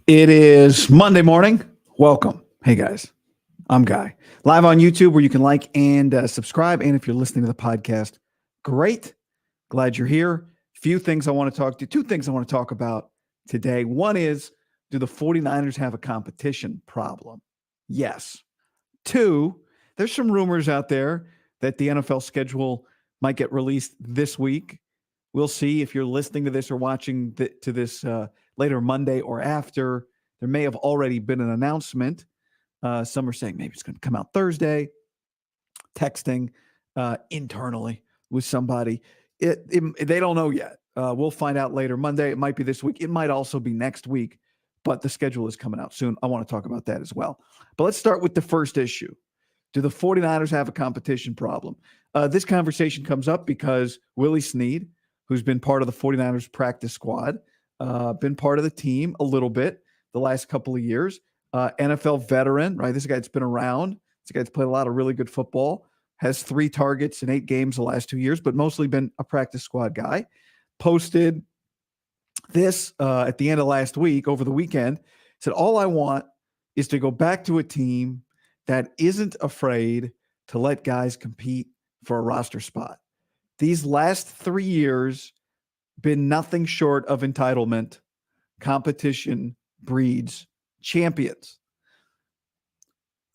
It is Monday morning. Welcome. Hey, guys. I'm Guy. Live on YouTube where you can like and subscribe. And if you're listening to the podcast, great. Glad you're here. Few things I want to talk to. Two things I want to talk about today. One is, do the 49ers have a competition problem? Yes. Two, there's some rumors out there that the NFL schedule might get released this week. We'll see if you're listening to this or watching to this later Monday or after. There may have already been an announcement. Some are saying maybe it's going to come out Thursday. Texting internally with somebody. They don't know yet. We'll find out later Monday. It might be this week. It might also be next week, but the schedule is coming out soon. I want to talk about that as well. But let's start with the first issue. Do the 49ers have a competition problem? This conversation comes up because Willie Snead, who's been part of the 49ers practice squad, been part of the team a little bit the last couple of years, NFL veteran, right? This is a guy that's been around. This guy that's played a lot of really good football, has 3 targets in 8 games the last 2 years, but mostly been a practice squad guy. Posted this at the end of last week, over the weekend, said, all I want is to go back to a team that isn't afraid to let guys compete for a roster spot. These last 3 years been nothing short of entitlement. Competition breeds champions.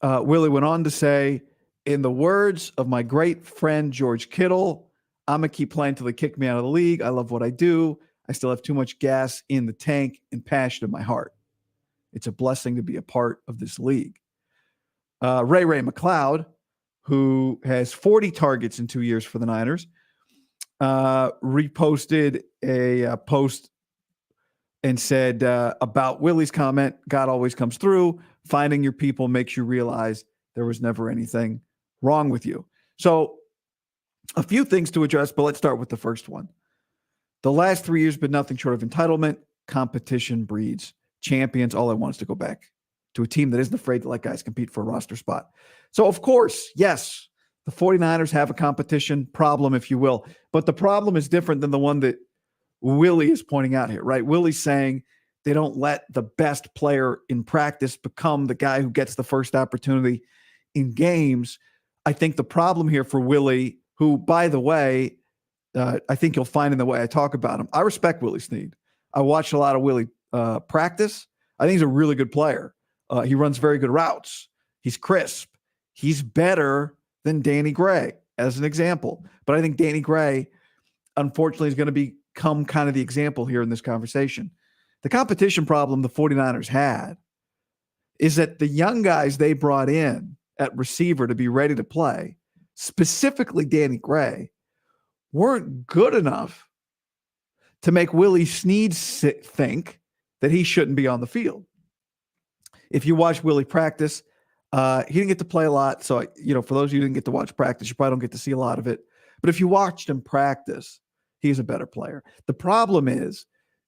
Willie went on to say, in the words of my great friend George Kittle, I'm going to keep playing till they kick me out of the league. I love what I do. I still have too much gas in the tank and passion in my heart. It's a blessing to be a part of this league. Ray McLeod, who has 40 targets in 2 years for the Niners, reposted a post and said about Willie's comment, God always comes through. Finding your people makes you realize there was never anything wrong with you. So a few things to address, but let's start with the first one. The last 3 years been nothing short of entitlement. Competition breeds champions. All I want is to go back to a team that isn't afraid to let guys compete for a roster spot. So, of course, yes, the 49ers have a competition problem, if you will. But the problem is different than the one that Willie is pointing out here, right? Willie's saying they don't let the best player in practice become the guy who gets the first opportunity in games. I think the problem here for Willie, who, by the way, I think you'll find in the way I talk about him, I respect Willie Snead. I watched a lot of Willie practice. I think he's a really good player. He runs very good routes. He's crisp. He's better than Danny Gray, as an example. But I think Danny Gray, unfortunately, is going to become kind of the example here in this conversation. The competition problem the 49ers had is that the young guys they brought in at receiver to be ready to play, specifically Danny Gray, weren't good enough to make Willie Snead think that he shouldn't be on the field. If you watch Willie practice, he didn't get to play a lot. So, for those of you who didn't get to watch practice, you probably don't get to see a lot of it. But if you watched him practice, he's a better player. The problem is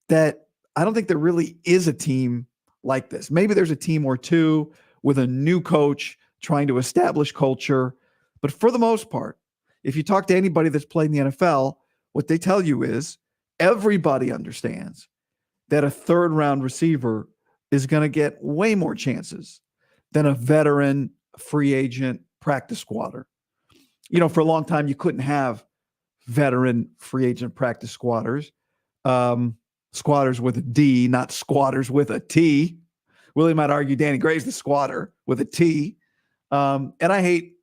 that I don't think there really is a team like this. Maybe there's a team or two with a new coach trying to establish culture. But for the most part, if you talk to anybody that's played in the NFL, what they tell you is everybody understands that a third-round receiver is going to get way more chances than a veteran, free agent, practice squatter. For a long time, you couldn't have veteran, free agent practice squatters. Squatters with a D, not squatters with a T. Willie might argue Danny Gray's the squatter with a T. And I hate,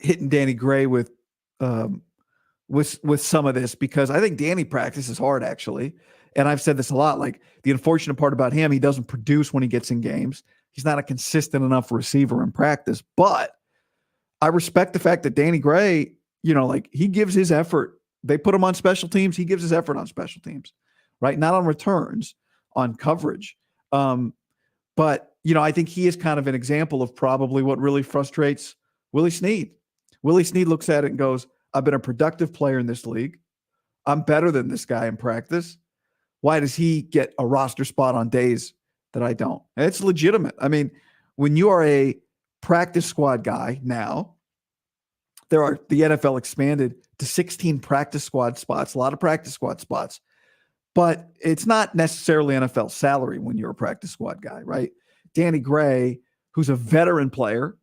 hitting Danny Gray with some of this, because I think Danny practices hard, actually. And I've said this a lot, like the unfortunate part about him, he doesn't produce when he gets in games. He's not a consistent enough receiver in practice. But I respect the fact that Danny Gray, he gives his effort. They put him on special teams. He gives his effort on special teams, right? Not on returns, on coverage. But, I think he is kind of an example of probably what really frustrates Willie Snead. Willie Snead looks at it and goes, I've been a productive player in this league. I'm better than this guy in practice. Why does he get a roster spot on days that I don't? And it's legitimate. I mean, when you are a practice squad guy now, the NFL expanded to 16 practice squad spots, a lot of practice squad spots. but it's not necessarily NFL salary when you're a practice squad guy, right? Danny Gray, who's a veteran player,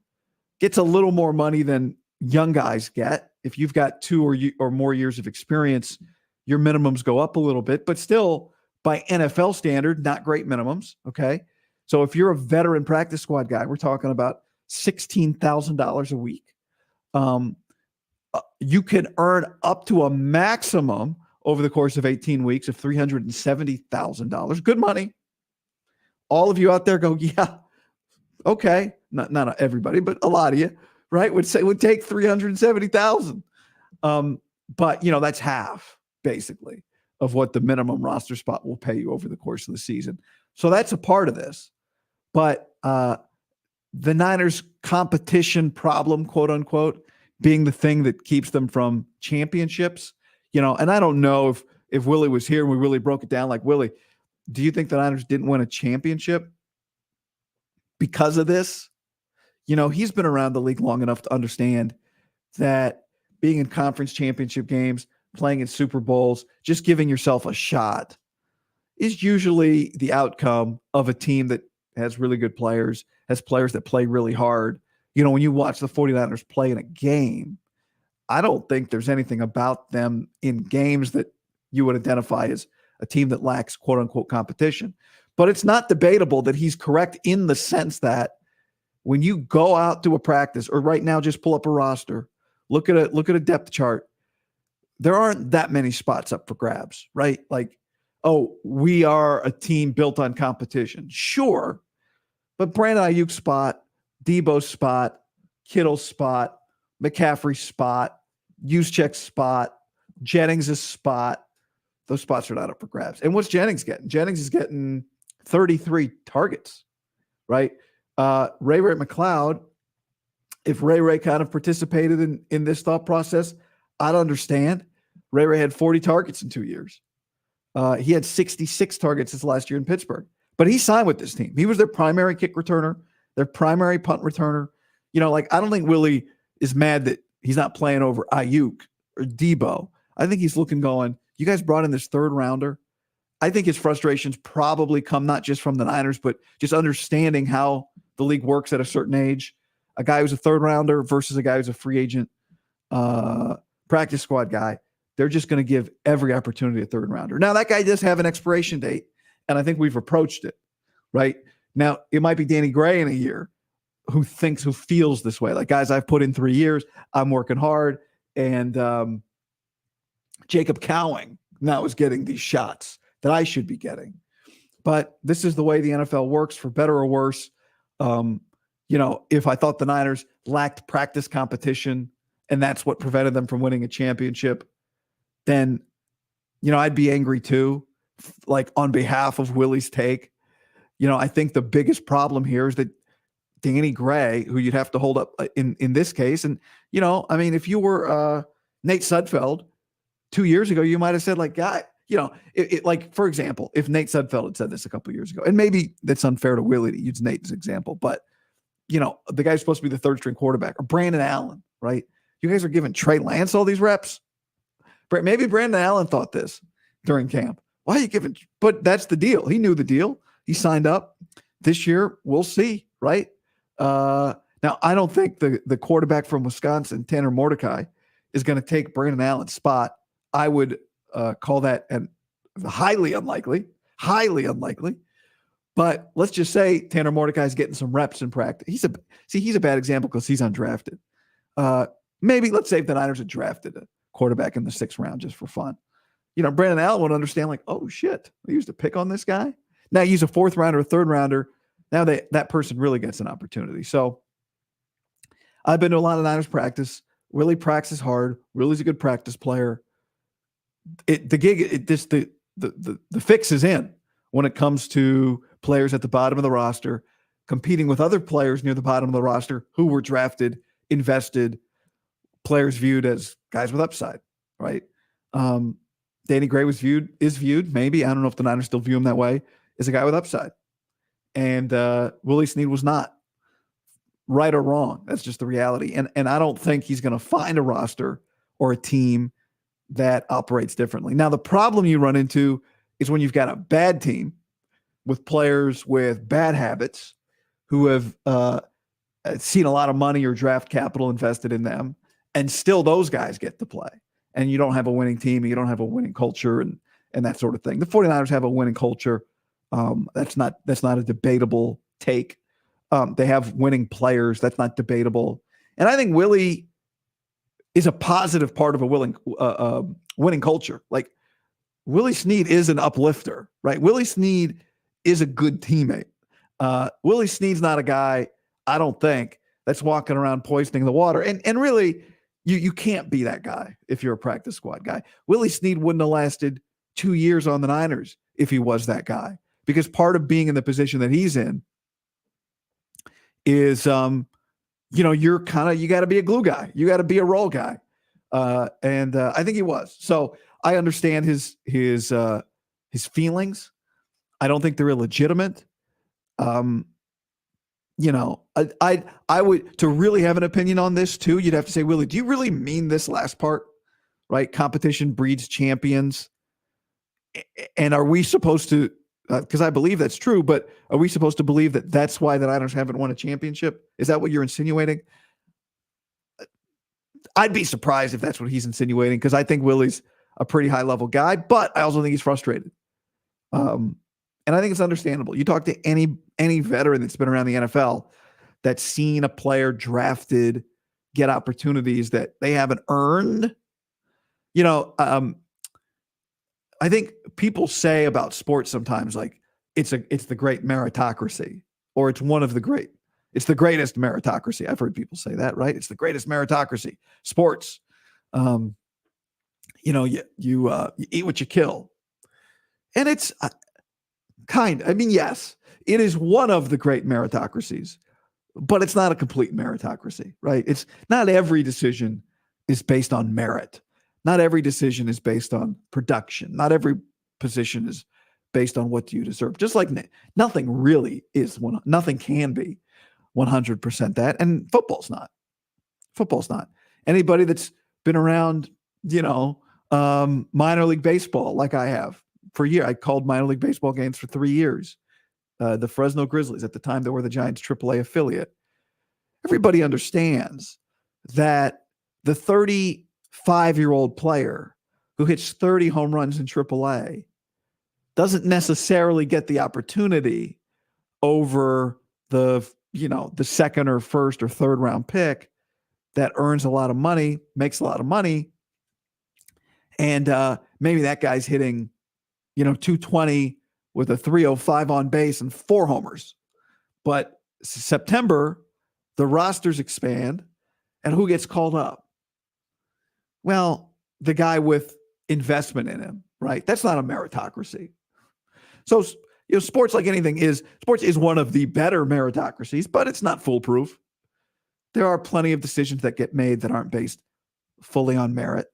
gets a little more money than young guys get. If you've got 2 or more years of experience, your minimums go up a little bit, but still by NFL standard, not great minimums. Okay. So if you're a veteran practice squad guy, we're talking about $16,000 a week. You can earn up to a maximum over the course of 18 weeks of $370,000. Good money. All of you out there go, yeah, okay. Not everybody, but a lot of you, right? Would take 370,000. But that's half basically of what the minimum roster spot will pay you over the course of the season. So that's a part of this. But the Niners' competition problem, quote unquote, being the thing that keeps them from championships, and I don't know if Willie was here and we really broke it down like, Willie, do you think the Niners didn't win a championship because of this? He's been around the league long enough to understand that being in conference championship games, playing in Super Bowls, just giving yourself a shot is usually the outcome of a team that has really good players, has players that play really hard. When you watch the 49ers play in a game, I don't think there's anything about them in games that you would identify as a team that lacks quote unquote competition. But it's not debatable that he's correct in the sense that when you go out to a practice or right now, just pull up a roster, look at a depth chart, there aren't that many spots up for grabs, right? Like, oh, we are a team built on competition. Sure. But Brandon Ayuk's spot, Debo's spot, Kittle's spot, McCaffrey's spot, Juszczyk's spot, Jennings' spot, those spots are not up for grabs. And what's Jennings getting? Jennings is getting 33 targets, right? Ray McLeod, if Ray kind of participated in this thought process, I'd understand. Ray had 40 targets in 2 years. He had 66 targets his last year in Pittsburgh. But he signed with this team. He was their primary kick returner, their primary punt returner. I don't think Willie is mad that he's not playing over Ayuk or Debo. I think he's going, you guys brought in this third rounder. I think his frustrations probably come not just from the Niners, but just understanding how the league works at a certain age. A guy who's a third rounder versus a guy who's a free agent practice squad guy. They're just going to give every opportunity a third rounder. Now, that guy does have an expiration date, and I think we've approached it, right? Now, it might be Danny Gray in a year who feels this way. Like, guys, I've put in 3 years. I'm working hard. And Jacob Cowing now is getting these shots that I should be getting. But this is the way the NFL works, for better or worse. If I thought the Niners lacked practice competition and that's what prevented them from winning a championship, then, I'd be angry too, like on behalf of Willie's take. I think the biggest problem here is that Danny Gray, who you'd have to hold up in this case. And, if you were Nate Sudfeld 2 years ago, you might have said, like, guy, like, for example, if Nate Sudfeld had said this a couple of years ago, and maybe that's unfair to Willie to use Nate as an example, but, the guy's supposed to be the third string quarterback, or Brandon Allen, right? You guys are giving Trey Lance all these reps. Maybe Brandon Allen thought this during camp. Why are you giving? But that's the deal. He knew the deal. He signed up. This year, we'll see, right? Now, I don't think the quarterback from Wisconsin, Tanner Mordecai, is going to take Brandon Allen's spot. I would call that highly unlikely. But let's just say Tanner Mordecai is getting some reps in practice. He's a bad example because he's undrafted. Maybe let's say if the Niners had drafted a quarterback in the 6th round just for fun. Brandon Allen would understand, like, oh shit, we used to pick on this guy. Now he's a 4th rounder, a 3rd rounder. Now that person really gets an opportunity. So I've been to a lot of Niners practice. Willie practices hard. Willie's a good practice player. The fix is in when it comes to players at the bottom of the roster competing with other players near the bottom of the roster who were drafted, invested, players viewed as guys with upside, right? Danny Gray is viewed, maybe, I don't know if the Niners still view him that way, as a guy with upside. And Willie Snead was not. Right or wrong, that's just the reality. And I don't think he's going to find a roster or a team that operates differently. Now, the problem you run into is when you've got a bad team with players with bad habits who have seen a lot of money or draft capital invested in them, and still those guys get to play. And you don't have a winning team, and you don't have a winning culture, and that sort of thing. The 49ers have a winning culture. That's not a debatable take. They have winning players. That's not debatable. And I think Willie is a positive part of a winning culture. Like, Willie Snead is an uplifter, right? Willie Snead is a good teammate. Willie Snead's not a guy, I don't think, that's walking around poisoning the water. And really, you can't be that guy if you're a practice squad guy. Willie Snead wouldn't have lasted 2 years on the Niners if he was that guy, because part of being in the position that he's in is, you got to be a glue guy. You got to be a role guy. And I think he was. So I understand his feelings. I don't think they're illegitimate. I would, to really have an opinion on this too, you'd have to say, Willie, do you really mean this last part? Right? Competition breeds champions. And are we supposed to, because I believe that's true, but are we supposed to believe that that's why the Niners haven't won a championship? Is that what you're insinuating? I'd be surprised if that's what he's insinuating, because I think Willie's a pretty high level guy, but I also think he's frustrated. And I think it's understandable. You talk to any veteran that's been around the NFL that's seen a player drafted get opportunities that they haven't earned. I think people say about sports sometimes, like, it's the great meritocracy, or it's the greatest meritocracy. I've heard people say that, right? It's the greatest meritocracy. Sports. You eat what you kill. And it's yes, it is one of the great meritocracies, but it's not a complete meritocracy, right? It's not every decision is based on merit. Not every decision is based on production. Not every position is based on what you deserve. Just like nothing really is nothing can be 100% that. And football's not. Anybody that's been around, minor league baseball, like I have for a year. I called minor league baseball games for 3 years. The Fresno Grizzlies, at the time they were the Giants' AAA affiliate. Everybody understands that the 35-year-old player who hits 30 home runs in AAA doesn't necessarily get the opportunity over the second or first or third round pick that earns a lot of money, makes a lot of money. And maybe that guy's hitting, 220 with a 305 on base and 4 homers. But September, the rosters expand, and who gets called up? Well, the guy with investment in him, right? That's not a meritocracy. So, sports, like anything, sports is one of the better meritocracies, but it's not foolproof. There are plenty of decisions that get made that aren't based fully on merit.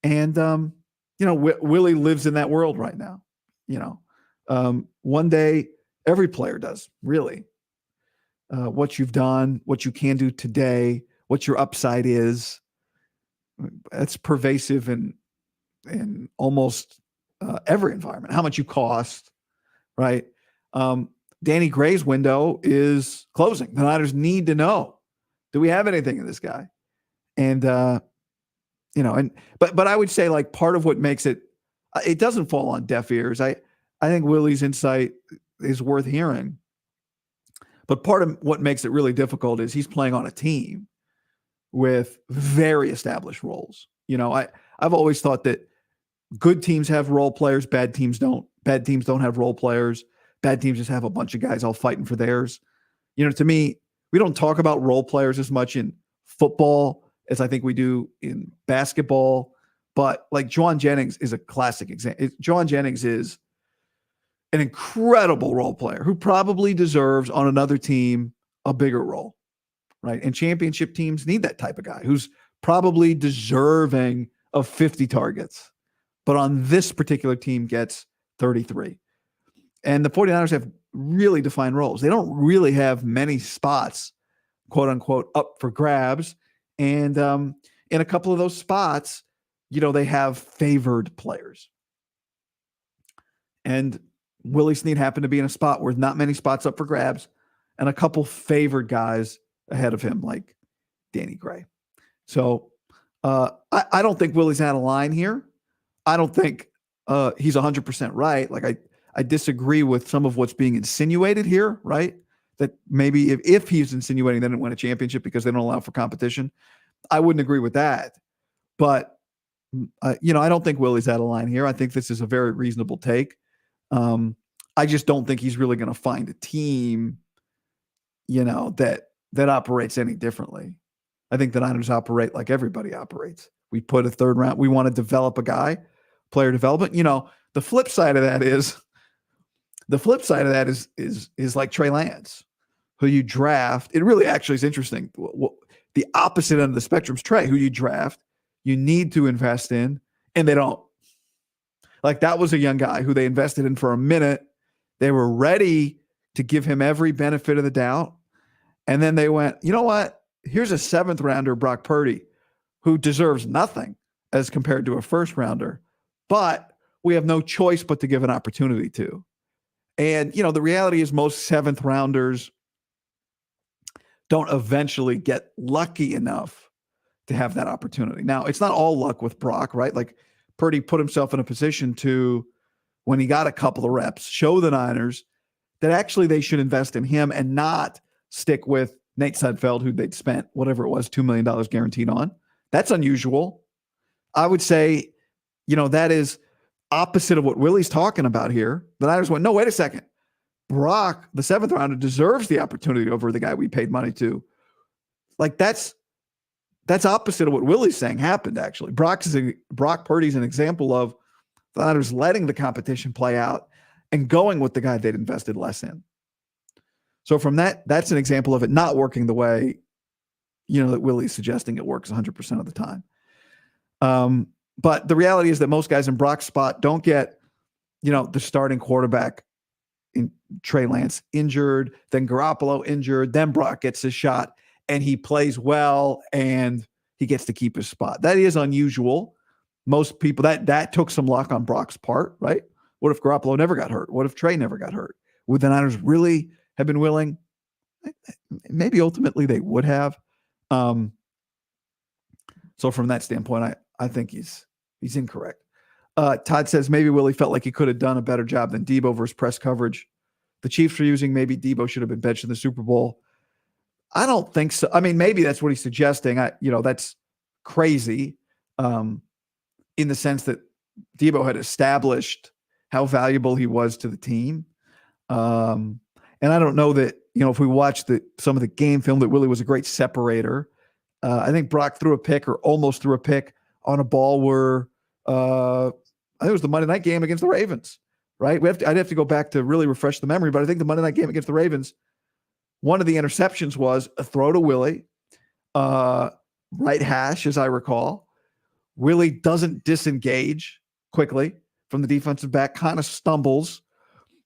And, Willie lives in that world right now. One day, every player does, really. What you've done, what you can do today, what your upside is, that's pervasive in almost every environment. How much you cost, right? Danny Gray's window is closing. The Niners need to know, do we have anything in this guy? And but I would say, like, part of what makes it doesn't fall on deaf ears. I think Willie's insight is worth hearing. But part of what makes it really difficult is he's playing on a team with very established roles. I've always thought that good teams have role players, bad teams don't. Bad teams don't have role players. Bad teams just have a bunch of guys all fighting for theirs. To me, we don't talk about role players as much in football as I think we do in basketball. But like Juwan Jennings is a classic example. Juwan Jennings is an incredible role player who probably deserves on another team a bigger role, right? And championship teams need that type of guy who's probably deserving of 50 targets, but on this particular team gets 33. And the 49ers have really defined roles. They don't really have many spots, quote unquote, up for grabs. And in a couple of those spots, they have favored players. And Willie Snead happened to be in a spot where not many spots up for grabs and a couple favored guys ahead of him, like Danny Gray. So I don't think Willie's out of line here. I don't think he's 100% right. Like I disagree with some of what's being insinuated here, right? That maybe if he's insinuating they didn't win a championship because they don't allow for competition, I wouldn't agree with that. But, I don't think Willie's out of line here. I think this is a very reasonable take. I just don't think he's really going to find a team, that operates any differently. I think the Niners operate like everybody operates. We put a third round. We want to develop a guy, player development. The flip side of that is like Trey Lance, who you draft. It really actually is interesting. The opposite end of the spectrum is Trey, who you draft, you need to invest in, and they don't. Like that was a young guy who they invested in for a minute. They were ready to give him every benefit of the doubt. And then they went, you know what? Here's a 7th rounder, Brock Purdy, who deserves nothing as compared to a 1st rounder, but we have no choice but to give an opportunity to. And, the reality is most 7th rounders don't eventually get lucky enough to have that opportunity. Now, it's not all luck with Brock, right? Like Purdy put himself in a position to, when he got a couple of reps, show the Niners that actually they should invest in him and not stick with Nate Sudfeld, who they'd spent whatever it was, $2 million guaranteed on. That's unusual. I would say, that is opposite of what Willie's talking about here. The Niners went, no, wait a second. Brock, the 7th rounder, deserves the opportunity over the guy we paid money to. Like that's opposite of what Willie's saying happened, actually. Brock Purdy's an example of the Niners letting the competition play out and going with the guy they'd invested less in. So from that's an example of it not working the way, that Willie's suggesting it works 100% of the time. But the reality is that most guys in Brock's spot don't get, the starting quarterback in Trey Lance injured, then Garoppolo injured, then Brock gets his shot and he plays well and he gets to keep his spot. That is unusual. Most people, that took some luck on Brock's part, right? What if Garoppolo never got hurt? What if Trey never got hurt? Would the Niners really have been willing? Maybe ultimately they would have. So from that standpoint, I think he's incorrect. Todd says maybe Willie felt like he could have done a better job than Debo versus press coverage. The Chiefs are using maybe Debo should have been benched in the Super Bowl. I don't think so. I mean, maybe that's what he's suggesting. That's crazy in the sense that Debo had established how valuable he was to the team. And I don't know that, if we watch some of the game film, that Willie was a great separator. I think Brock threw a pick or almost threw a pick on a ball where I think it was the Monday night game against the Ravens, right? I'd have to go back to really refresh the memory, but I think the Monday night game against the Ravens, one of the interceptions was a throw to Willie, right hash, as I recall. Willie doesn't disengage quickly from the defensive back, kind of stumbles,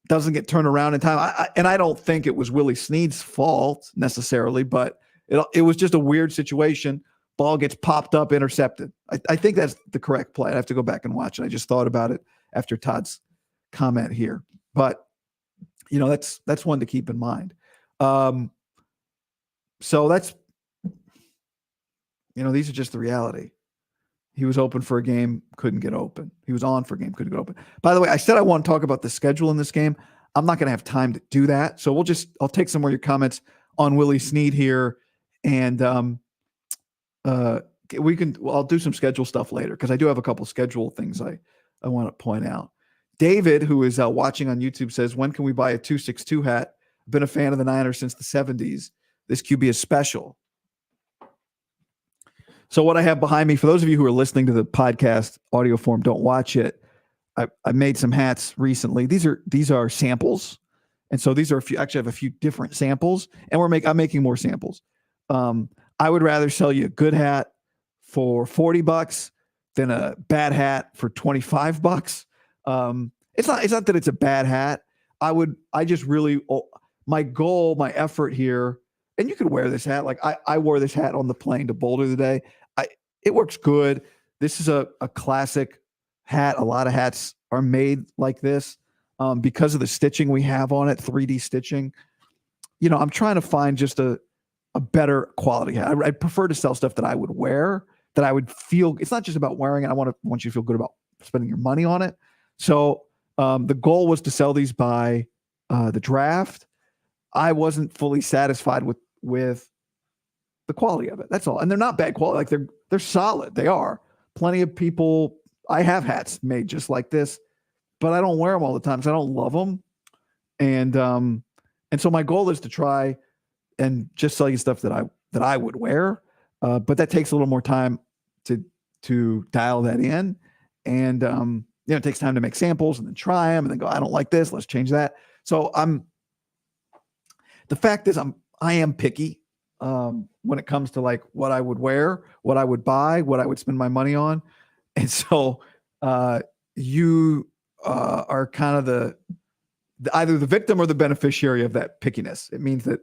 doesn't get turned around in time. I don't think it was Willie Snead's fault necessarily, but it was just a weird situation. Ball gets popped up, intercepted. I think that's the correct play. I have to go back and watch it. I just thought about it after Todd's comment here. But, that's one to keep in mind. So that's, these are just the reality. He was open for a game, couldn't get open. He was on for a game, couldn't get open. By the way, I said I want to talk about the schedule in this game. I'm not going to have time to do that. So I'll take some more of your comments on Willie Snead here. And I'll do some schedule stuff later because I do have a couple schedule things I want to point out. David, who is watching on YouTube, says, when can we buy a 262 hat? I've been a fan of the Niners since the 70s. This QB is special. So what I have behind me, for those of you who are listening to the podcast audio form, don't watch it. I made some hats recently. These are samples. And so these are actually have a few different samples, and I'm making more samples. I would rather sell you a good hat for $40 than a bad hat for $25. It's not that it's a bad hat. My goal, my effort here, and you could wear this hat. Like I wore this hat on the plane to Boulder today. It works good. This is a classic hat. A lot of hats are made like this. because of the stitching we have on it, 3D stitching. I'm trying to find just a better quality hat. I'd prefer to sell stuff that I would wear, that I would feel. It's not just about wearing it. I want you to feel good about spending your money on it. So the goal was to sell these by the draft. I wasn't fully satisfied with the quality of it. That's all. And they're not bad quality. Like they're solid. They are. Plenty of people. I have hats made just like this, but I don't wear them all the time because I don't love them. And so my goal is to try and just sell you stuff that I would wear, but that takes a little more time to dial that in, and it takes time to make samples and then try them and then go, I don't like this, let's change that. So the fact is I am picky when it comes to like what I would wear, what I would buy, what I would spend my money on, and so you are kind of either the victim or the beneficiary of that pickiness. It means that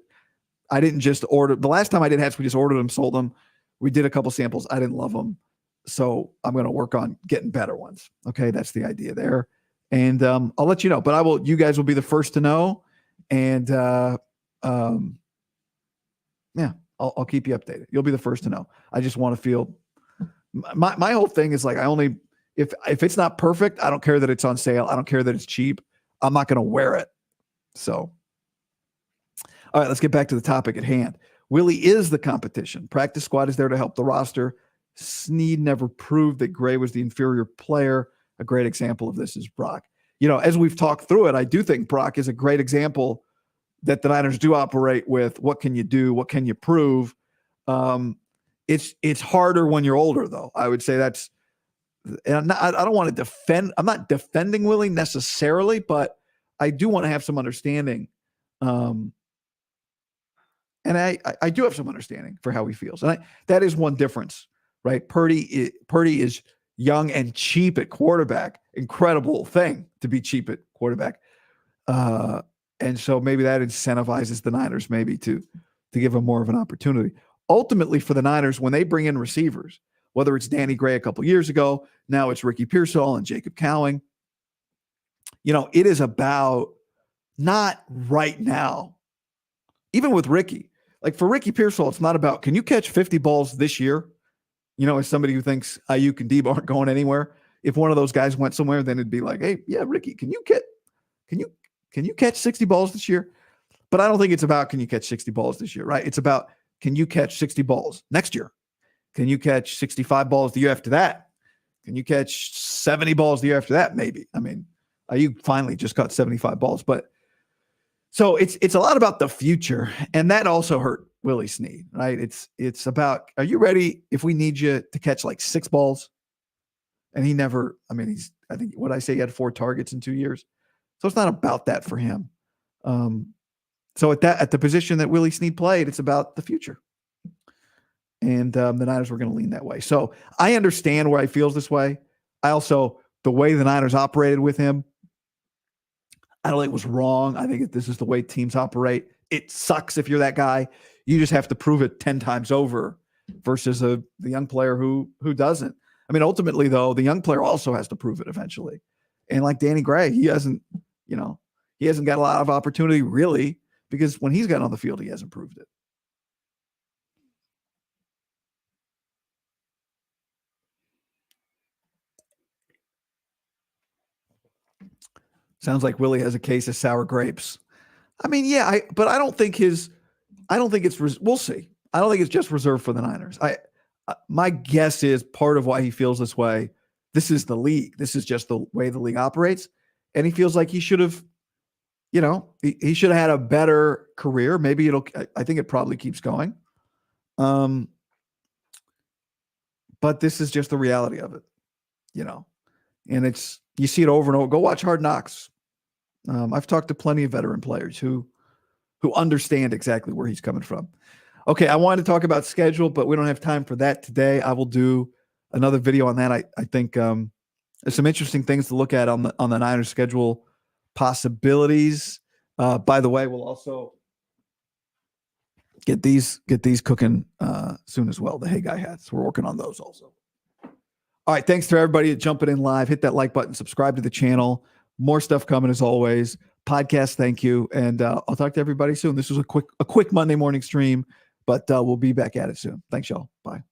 I didn't just order. The last time I did hats, we just ordered them, sold them. We did a couple samples. I didn't love them. So I'm going to work on getting better ones. Okay. That's the idea there. And I'll let you know, but you guys will be the first to know. And I'll keep you updated. You'll be the first to know. I just want to feel my whole thing is like, if it's not perfect, I don't care that it's on sale. I don't care that it's cheap. I'm not going to wear it. So, all right, let's get back to the topic at hand. Willie is the competition. Practice squad is there to help the roster. Snead never proved that Gray was the inferior player. A great example of this is Brock. As we've talked through it, I do think Brock is a great example that the Niners do operate with. What can you do? What can you prove? It's harder when you're older, though. I would say that's. And I don't want to defend. I'm not defending Willie necessarily, but I do want to have some understanding. And I do have some understanding for how he feels. And that is one difference, right? Purdy is young and cheap at quarterback. Incredible thing to be cheap at quarterback. And so maybe that incentivizes the Niners maybe to give him more of an opportunity. Ultimately for the Niners, when they bring in receivers, whether it's Danny Gray a couple years ago, now it's Ricky Pearsall and Jacob Cowing. It is about not right now. Even with Ricky, like for Ricky Pearsall, it's not about, can you catch 50 balls this year? As somebody who thinks Ayuk and Deebo aren't going anywhere. If one of those guys went somewhere, then it'd be like, hey, yeah, Ricky, can you catch 60 balls this year? But I don't think it's about, can you catch 60 balls this year, right? It's about, can you catch 60 balls next year? Can you catch 65 balls the year after that? Can you catch 70 balls the year after that? Maybe. I mean, you finally just caught 75 balls. But so it's a lot about the future. And that also hurt Willie Snead, right? It's about, are you ready if we need you to catch like 6 balls? And he never, I think what I say, he had 4 targets in 2 years. So it's not about that for him. So at the position that Willie Snead played, it's about the future. And the Niners were going to lean that way. So I understand why he feels this way. I also, the way the Niners operated with him, I don't think it was wrong. I think this is the way teams operate. It sucks if you're that guy. You just have to prove it 10 times over versus the young player who doesn't. Ultimately, though, the young player also has to prove it eventually. And like Danny Gray, he hasn't got a lot of opportunity really, because when he's gotten on the field, he hasn't proved it. Sounds like Willie has a case of sour grapes. But I don't think we'll see. I don't think it's just reserved for the Niners. My guess is part of why he feels this way. This is the league. This is just the way the league operates. And he feels like he should have, he should have had a better career. Maybe I think it probably keeps going. But this is just the reality of it, and you see it over and over. Go watch Hard Knocks. I've talked to plenty of veteran players who understand exactly where he's coming from. Okay, I wanted to talk about schedule, but we don't have time for that today. I will do another video on that. I think there's some interesting things to look at on the Niners schedule possibilities. By the way, we'll also get these cooking soon as well. The Hey Guy hats. We're working on those also. All right, thanks to everybody jumping in live. Hit that like button, subscribe to the channel. More stuff coming as always. Podcast, thank you. And I'll talk to everybody soon. This was a quick Monday morning stream, but we'll be back at it soon. Thanks, y'all. Bye.